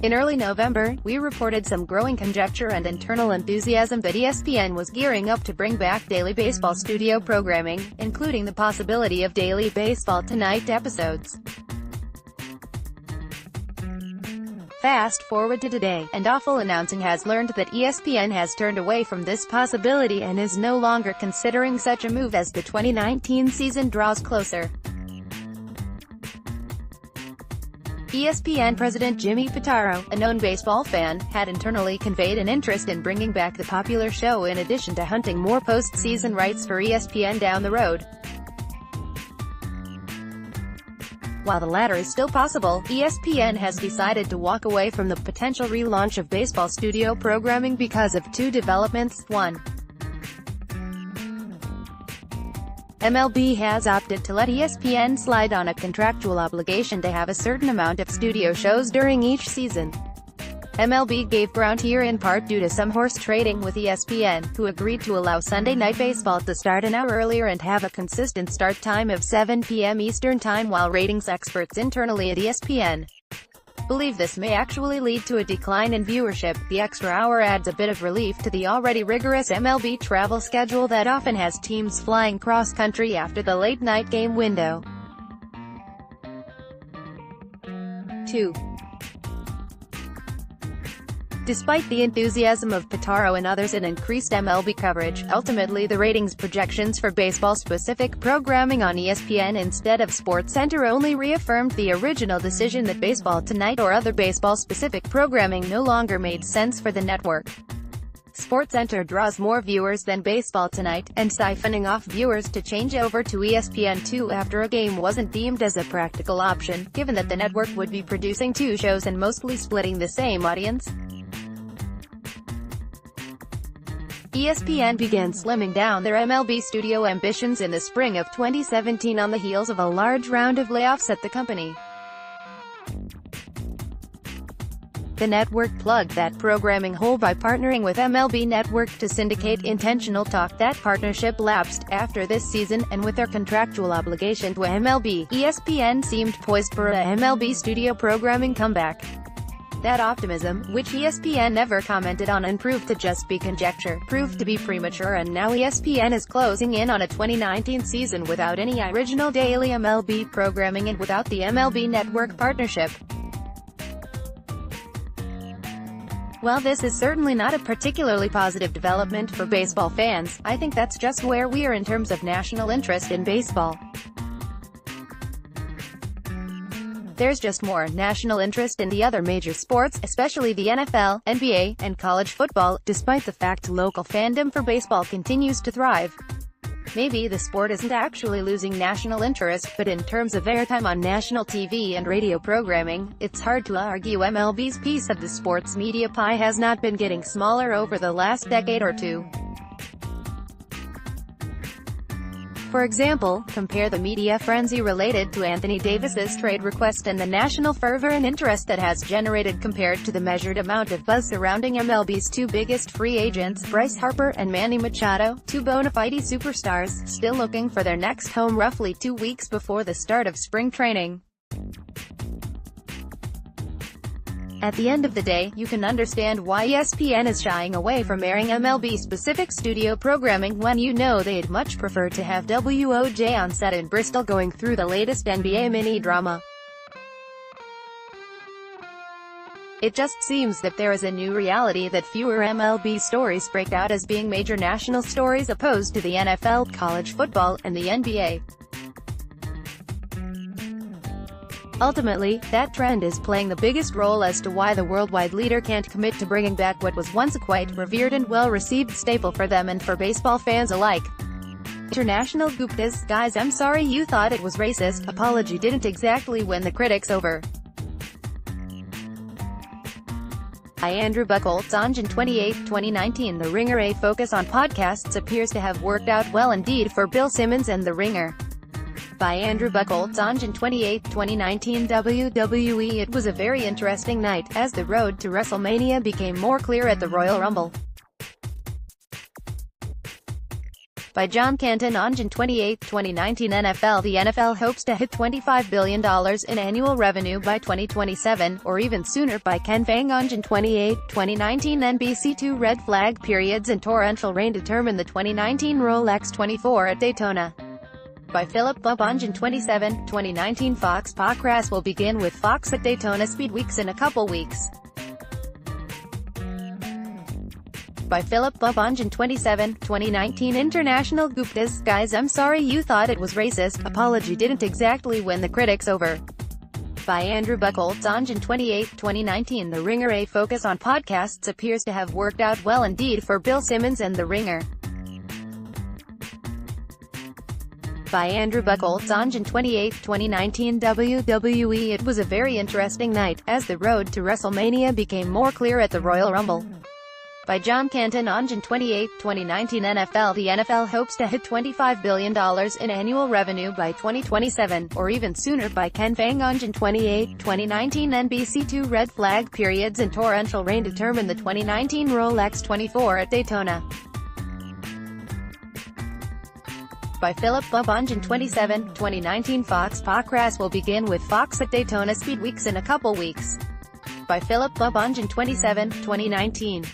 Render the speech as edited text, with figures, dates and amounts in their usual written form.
In early November, we reported some growing conjecture and internal enthusiasm that ESPN was gearing up to bring back daily baseball studio programming, including the possibility of daily Baseball Tonight episodes. Fast forward to today, and Awful Announcing has learned that ESPN has turned away from this possibility and is no longer considering such a move as the 2019 season draws closer. ESPN president Jimmy Pitaro, a known baseball fan, had internally conveyed an interest in bringing back the popular show in addition to hunting more post-season rights for ESPN down the road. While the latter is still possible, ESPN has decided to walk away from the potential relaunch of baseball studio programming because of two developments. 1. MLB has opted to let ESPN slide on a contractual obligation to have a certain amount of studio shows during each season. MLB gave ground here in part due to some horse trading with ESPN, who agreed to allow Sunday Night Baseball to start an hour earlier and have a consistent start time of 7 p.m. Eastern Time, while ratings experts internally at ESPN believe this may actually lead to a decline in viewership. The extra hour adds a bit of relief to the already rigorous MLB travel schedule that often has teams flying cross-country after the late-night game window. 2. Despite the enthusiasm of Pitaro and others in increased MLB coverage, ultimately the ratings projections for baseball-specific programming on ESPN instead of SportsCenter only reaffirmed the original decision that Baseball Tonight or other baseball-specific programming no longer made sense for the network. SportsCenter draws more viewers than Baseball Tonight, and siphoning off viewers to change over to ESPN2 after a game wasn't deemed as a practical option, given that the network would be producing two shows and mostly splitting the same audience. ESPN began slimming down their MLB studio ambitions in the spring of 2017 on the heels of a large round of layoffs at the company. The network plugged that programming hole by partnering with MLB Network to syndicate Intentional Talk. That partnership lapsed after this season, and with their contractual obligation to MLB, ESPN seemed poised for a MLB studio programming comeback. That optimism, which ESPN never commented on and proved to just be conjecture, proved to be premature, and now ESPN is closing in on a 2019 season without any original daily MLB programming and without the MLB Network partnership. While this is certainly not a particularly positive development for baseball fans, I think that's just where we are in terms of national interest in baseball. There's just more national interest in the other major sports, especially the NFL, NBA, and college football, despite the fact local fandom for baseball continues to thrive. Maybe the sport isn't actually losing national interest, but in terms of airtime on national TV and radio programming, it's hard to argue MLB's piece of the sports media pie has not been getting smaller over the last decade or two. For example, compare the media frenzy related to Anthony Davis's trade request and the national fervor and interest that has generated compared to the measured amount of buzz surrounding MLB's two biggest free agents, Bryce Harper and Manny Machado, two bona fide superstars, still looking for their next home roughly 2 weeks before the start of spring training. At the end of the day, you can understand why ESPN is shying away from airing MLB-specific studio programming when you know they'd much prefer to have WOJ on set in Bristol going through the latest NBA mini-drama. It just seems that there is a new reality that fewer MLB stories break out as being major national stories opposed to the NFL, college football, and the NBA. Ultimately, that trend is playing the biggest role as to why the worldwide leader can't commit to bringing back what was once a quite revered and well-received staple for them and for baseball fans alike. International Guptas, guys, I'm sorry you thought it was racist. Apology didn't exactly win the critics over. By Andrew Buchholz on June 28, 2019. The Ringer. A focus on podcasts appears to have worked out well indeed for Bill Simmons and The Ringer. By Andrew Buchholz on June 28, 2019. WWE. It was a very interesting night, as the road to WrestleMania became more clear at the Royal Rumble. By John Canton on June 28, 2019 NFL. The NFL hopes to hit $25 billion in annual revenue by 2027, or even sooner. By Ken Fang on June 28, 2019 NBC2 Red flag periods and torrential rain determine the 2019 Rolex 24 at Daytona. By Philip Bubb on June 27, 2019 Fox podcast will begin with Fox at Daytona Speed Weeks in a couple weeks. By Philip Bubb on June 27, 2019 International Guptas. Guys, I'm sorry you thought it was racist. Apology didn't exactly win the critics over. By Andrew Buchholz on June 28, 2019 The Ringer. A focus on podcasts appears to have worked out well indeed for Bill Simmons and The Ringer. By Andrew Buchholz on June 28, 2019 WWE. It was a very interesting night, as the road to WrestleMania became more clear at the Royal Rumble. By John Canton on June 28, 2019 NFL. The NFL hopes to hit $25 billion in annual revenue by 2027, or even sooner. By Ken Fang on June 28, 2019 NBC2 Red flag periods and torrential rain determine the 2019 Rolex 24 at Daytona. By Philip Bubb on June 27, 2019 Fox podcast will begin with Fox at Daytona Speed Weeks in a couple weeks. By Philip Bubb on June 27, 2019